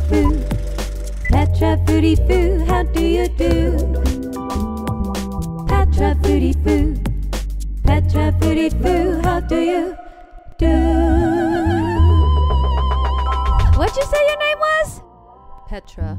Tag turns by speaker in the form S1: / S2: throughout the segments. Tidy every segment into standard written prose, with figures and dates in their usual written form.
S1: foo. Petra Fruity Foo, how do you do? Petra Fruity Foo. Petra Fruity Foo, how do you do? What'd you say your name was? Petra.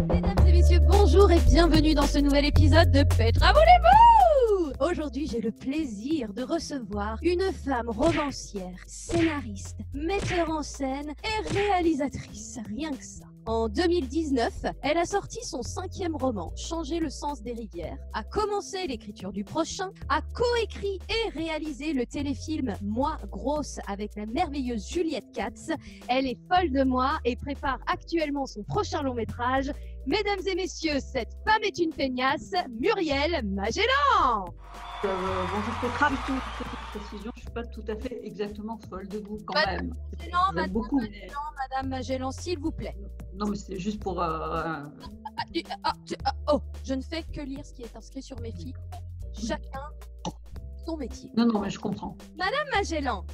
S2: Mesdames et messieurs, bonjour et bienvenue dans ce nouvel épisode de Petra Voulez-vous? Aujourd'hui, j'ai le plaisir de recevoir une femme romancière, scénariste, metteur en scène et réalisatrice, rien que ça. En 2019, elle a sorti son 5e roman, Changer le sens des rivières, a commencé l'écriture du prochain, a coécrit et réalisé le téléfilm Moi Grosse avec la merveilleuse Juliette Katz. Elle est folle de moi et prépare actuellement son prochain long métrage. Mesdames et messieurs, cette femme est une feignasse, Muriel Magellan.
S3: Bonjour Petra, petite précision, je ne suis pas tout à fait exactement folle de vous quand
S2: Madame
S3: même.
S2: Magellan, Madame Magellan, s'il vous plaît.
S3: Non mais c'est juste pour...
S2: Oh, je ne fais que lire ce qui est inscrit sur mes fiches. Chacun son métier.
S3: Non mais je comprends.
S2: Madame Magellan,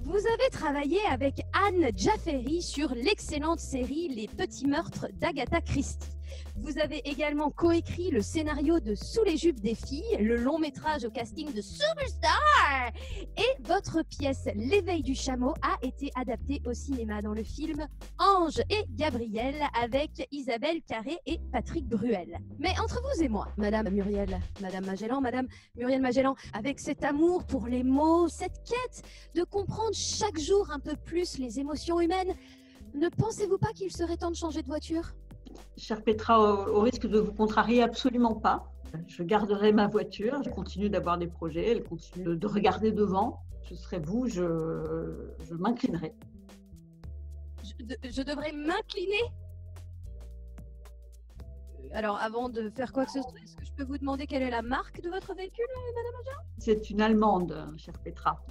S2: vous avez travaillé avec Anne Jaffery sur l'excellente série Les Petits Meurtres d'Agatha Christie. Vous avez également coécrit le scénario de Sous les jupes des filles, le long métrage au casting de Superstar. Et votre pièce L'éveil du chameau a été adaptée au cinéma dans le film Ange et Gabriel avec Isabelle Carré et Patrick Bruel. Mais entre vous et moi, Madame Muriel Magellan, avec cet amour pour les mots, cette quête de comprendre chaque jour un peu plus les émotions humaines, ne pensez-vous pas qu'il serait temps de changer de voiture ?
S3: Chère Petra, au risque de vous contrarier, absolument pas. Je garderai ma voiture, je continue d'avoir des projets, elle continue de regarder devant. Je serai vous, je m'inclinerai.
S2: Je devrais m'incliner ? Alors, avant de faire quoi que ce soit, est-ce que je peux vous demander quelle est la marque de votre véhicule, Madame Magellan ?
S3: C'est une Allemande, chère Petra.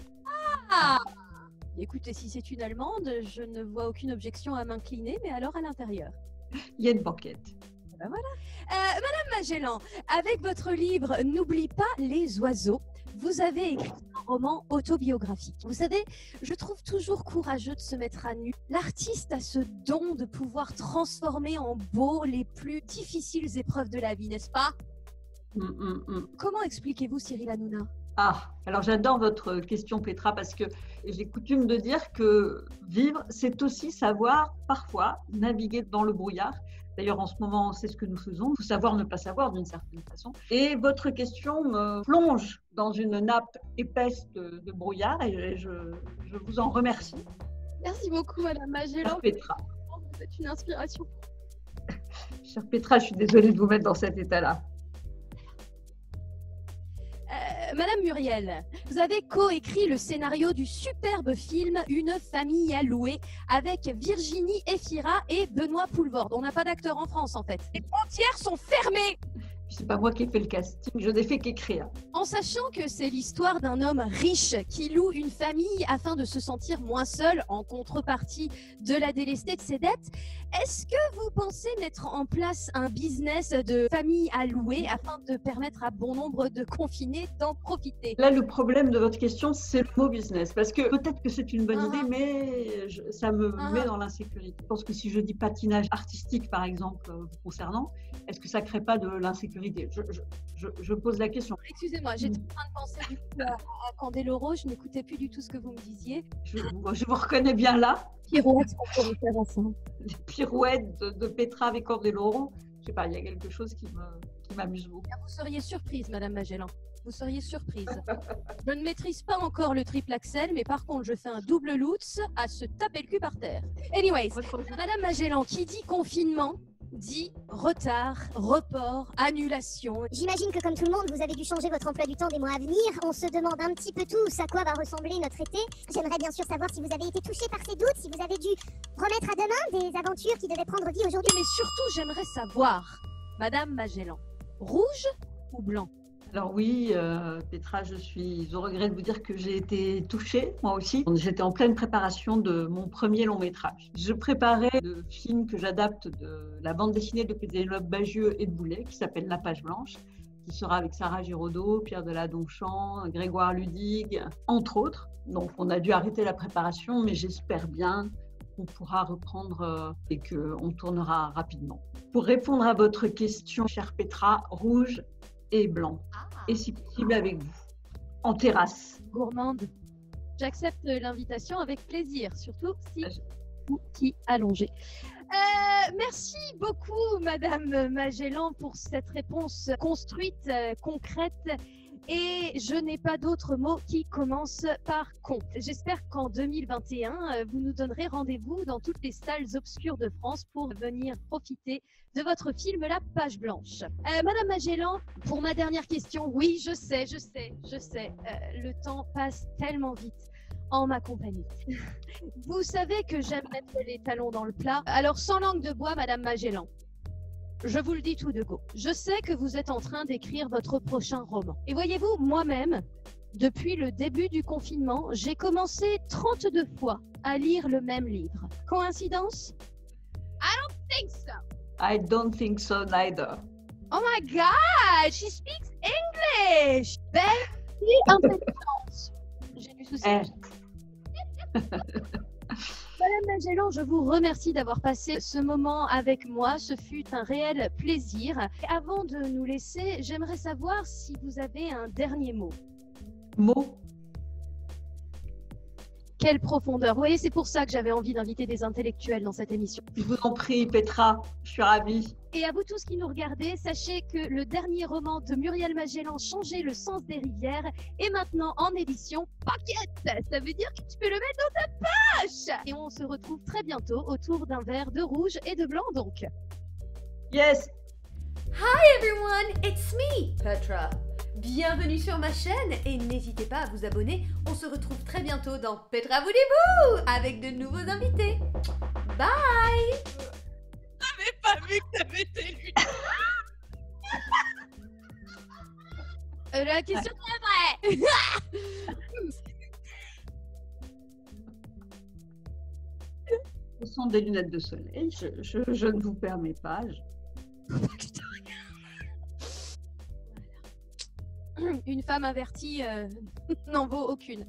S2: Ah ! Écoutez, si c'est une Allemande, je ne vois aucune objection à m'incliner, mais alors à l'intérieur.
S3: Il y a une banquette.
S2: Ben voilà. Madame Magellan, avec votre livre « N'oublie pas les oiseaux », vous avez écrit un roman autobiographique. Vous savez, je trouve toujours courageux de se mettre à nu. L'artiste a ce don de pouvoir transformer en beau les plus difficiles épreuves de la vie, n'est-ce pas ? Comment expliquez-vous Cyril Hanouna ?
S3: Ah, alors j'adore votre question Petra parce que j'ai coutume de dire que vivre, c'est aussi savoir parfois naviguer dans le brouillard. D'ailleurs, en ce moment, c'est ce que nous faisons. Il faut savoir ne pas savoir d'une certaine façon. Et votre question me plonge dans une nappe épaisse de brouillard et je vous en remercie.
S2: Merci beaucoup Madame Magellan.
S3: Chère Petra.
S2: Vous êtes une inspiration.
S3: Chère Petra, je suis désolée de vous mettre dans cet état-là.
S2: Madame Muriel, vous avez coécrit le scénario du superbe film Une famille à louer avec Virginie Efira et Benoît Poulvorde. On n'a pas d'acteurs en France en fait. Les frontières sont fermées.
S3: C'est pas moi qui ai fait le casting, je n'ai fait qu'écrire.
S2: En sachant que c'est l'histoire d'un homme riche qui loue une famille afin de se sentir moins seul en contrepartie de la délestée de ses dettes, est-ce que vous pensez mettre en place un business de famille à louer afin de permettre à bon nombre de confinés d'en profiter ?
S3: Là, le problème de votre question, c'est le mot business. Parce que peut-être que c'est une bonne idée, mais ça me met dans l'insécurité. Je pense que si je dis patinage artistique, par exemple, concernant, est-ce que ça ne crée pas de l'insécurité ? Je pose la question.
S2: Excusez-moi, j'étais en train de penser du coup à Candeloro, je n'écoutais plus du tout ce que vous me disiez.
S3: Je vous reconnais bien là.
S2: Pirouettes qu'on pourrait faire ensemble.
S3: Les pirouettes de Petra avec Candeloro. Je sais pas, il y a quelque chose qui m'amuse beaucoup.
S2: Vous seriez surprise, Madame Magellan. Vous seriez surprise. Je ne maîtrise pas encore le triple axel, mais par contre, je fais un double lutz à se taper le cul par terre. Anyways, Madame Magellan, qui dit confinement, dit retard, report, annulation.
S4: J'imagine que comme tout le monde, vous avez dû changer votre emploi du temps des mois à venir. On se demande un petit peu tous à quoi va ressembler notre été. J'aimerais bien sûr savoir si vous avez été touché par ces doutes, si vous avez dû remettre à demain des aventures qui devaient prendre vie aujourd'hui.
S2: Mais surtout, j'aimerais savoir, Madame Magellan, rouge ou blanc ?
S3: Alors oui, Petra, je suis au regret de vous dire que j'ai été touchée, moi aussi. J'étais en pleine préparation de mon premier long métrage. Je préparais le film que j'adapte de la bande dessinée de Pénélope Bagieux et de Boulet, qui s'appelle La Page Blanche, qui sera avec Sarah Giraudot, Pierre Deladonchamp, Grégoire Ludig, entre autres. Donc on a dû arrêter la préparation, mais j'espère bien qu'on pourra reprendre et qu'on tournera rapidement. Pour répondre à votre question, chère Petra, rouge et blanc, et si possible avec vous, en terrasse.
S2: Gourmande. J'accepte l'invitation avec plaisir, surtout si vous qui allongez. Merci beaucoup, Madame Magellan, pour cette réponse construite, concrète. Et je n'ai pas d'autre mot qui commence par con. J'espère qu'en 2021, vous nous donnerez rendez-vous dans toutes les salles obscures de France pour venir profiter de votre film La Page Blanche. Madame Magellan, pour ma dernière question, oui, je sais, le temps passe tellement vite en ma compagnie. Vous savez que j'aime mettre les talons dans le plat. Alors, sans langue de bois, Madame Magellan, je vous le dis tout de go. Je sais que vous êtes en train d'écrire votre prochain roman. Et voyez-vous, moi-même, depuis le début du confinement, j'ai commencé 32 fois à lire le même livre. Coïncidence? I don't think so.
S3: I don't think so neither.
S2: Oh my God, she speaks English. Belle intelligence. J'ai du souci. Madame Magellan, je vous remercie d'avoir passé ce moment avec moi. Ce fut un réel plaisir. Et avant de nous laisser, j'aimerais savoir si vous avez un dernier mot.
S3: Mot?
S2: Quelle profondeur. Vous voyez, c'est pour ça que j'avais envie d'inviter des intellectuels dans cette émission.
S3: Je vous en prie, Petra, je suis ravie.
S2: Et à vous tous qui nous regardez, sachez que le dernier roman de Muriel Magellan, Changer le sens des rivières, est maintenant en édition pocket. Ça veut dire que tu peux le mettre dans ta poche. Et on se retrouve très bientôt autour d'un verre de rouge et de blanc donc.
S3: Yes.
S5: Hi everyone, it's me, Petra. Bienvenue sur ma chaîne et n'hésitez pas à vous abonner. On se retrouve très bientôt dans Petra Voulez-vous avec de nouveaux invités. Bye.
S2: J'avais pas vu que t'avais tes lunettes. La question est vraie.
S3: Ce sont des lunettes de soleil, je ne vous permets pas.
S2: Une femme avertie n'en vaut aucune.